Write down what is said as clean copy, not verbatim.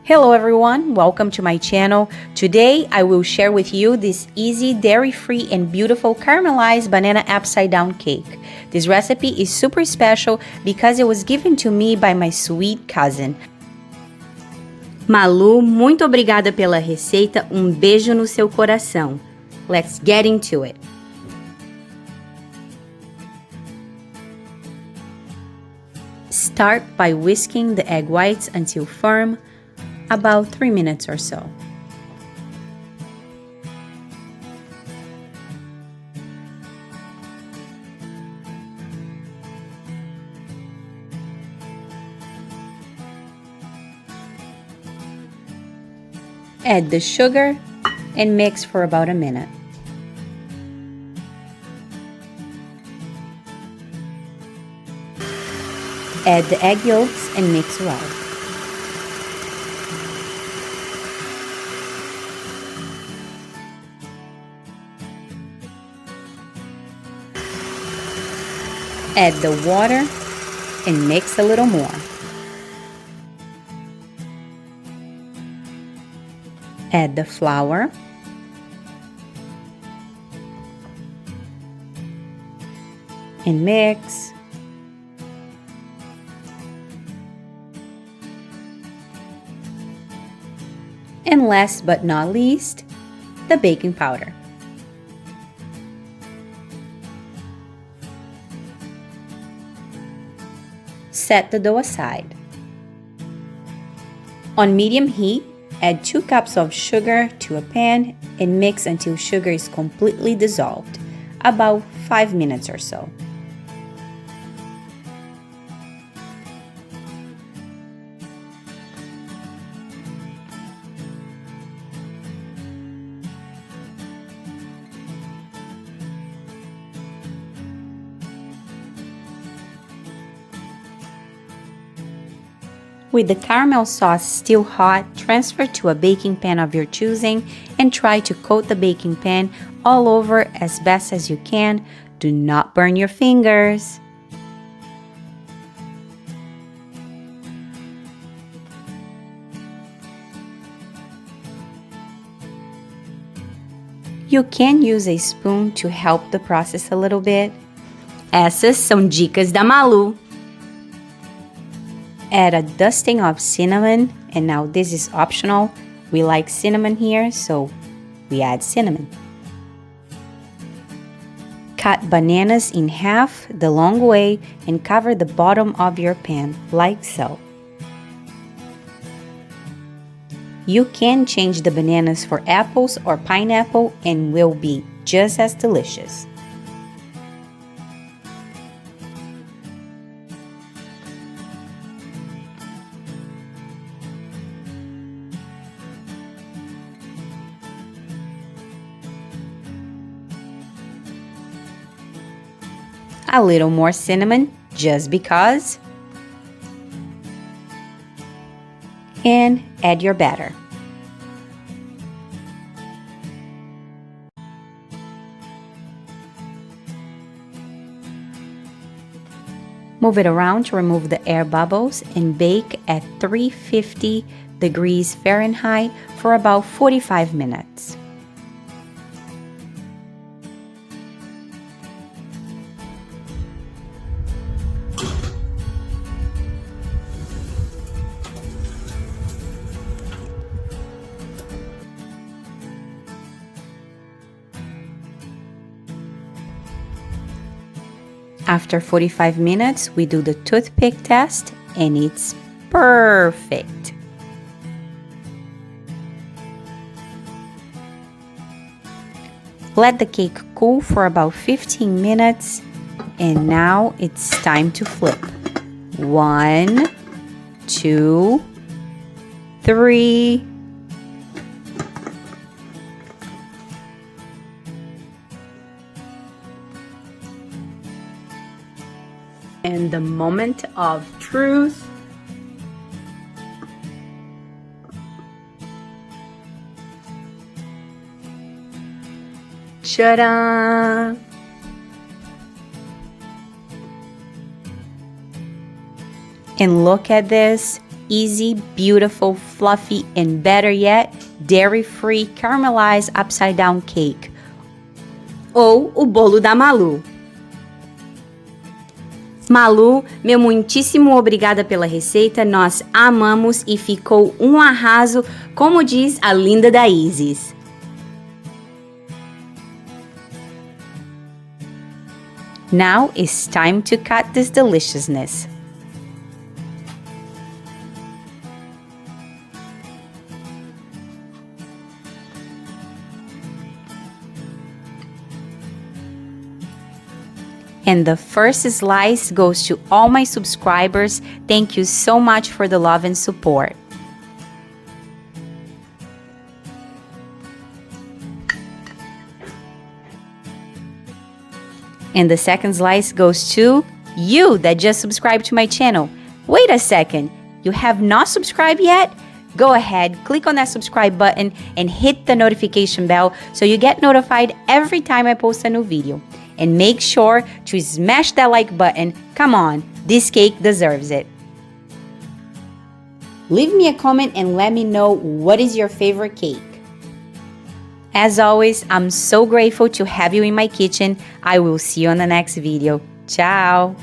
Hello everyone, welcome to my channel. Today I will share with you this easy, dairy-free and beautiful caramelized banana upside down cake. This recipe is super special because it was given to me by my sweet cousin. Malu, muito obrigada pela receita, beijo no seu coração. Let's get into it. Start by whisking the egg whites until firm, about 3 minutes or so. Add the sugar and mix for about a minute. Add the egg yolks and mix well. Add the water and mix a little more. Add the flour. And mix. And last but not least, the baking powder. Set the dough aside. On medium heat, add 2 cups of sugar to a pan and mix until sugar is completely dissolved, about 5 minutes or so. With the caramel sauce still hot, transfer to a baking pan of your choosing and try to coat the baking pan all over as best as you can. Do not burn your fingers. You can use a spoon to help the process a little bit. Essas são dicas da Malu. Add a dusting of cinnamon, and now this is optional. We like cinnamon here, so we add cinnamon. Cut bananas in half the long way and cover the bottom of your pan, like so. You can change the bananas for apples or pineapple and will be just as delicious. A little more cinnamon, just because. And add your batter. Move it around to remove the air bubbles and bake at 350 degrees Fahrenheit for about 45 minutes. After 45 minutes, we do the toothpick test and it's perfect. Let the cake cool for about 15 minutes and now it's time to flip. 1, 2, 3. And the moment of truth. Ta-da! And look at this. easy, beautiful, fluffy, and better yet, dairy-free caramelized upside-down cake. Ou o bolo da Malu. Malu, meu muitíssimo obrigada pela receita, nós amamos e ficou um arraso, como diz a linda da Isis. Now it's time to cut this deliciousness. And the first slice goes to all my subscribers. Thank you so much for the love and support. And the second slice goes to you that just subscribed to my channel. Wait a second, you have not subscribed yet? Go ahead, click on that subscribe button and hit the notification bell so you get notified every time I post a new video. And make sure to smash that like button. Come on, this cake deserves it. Leave me a comment and let me know what is your favorite cake. As always, I'm so grateful to have you in my kitchen. I will see you on the next video. Ciao!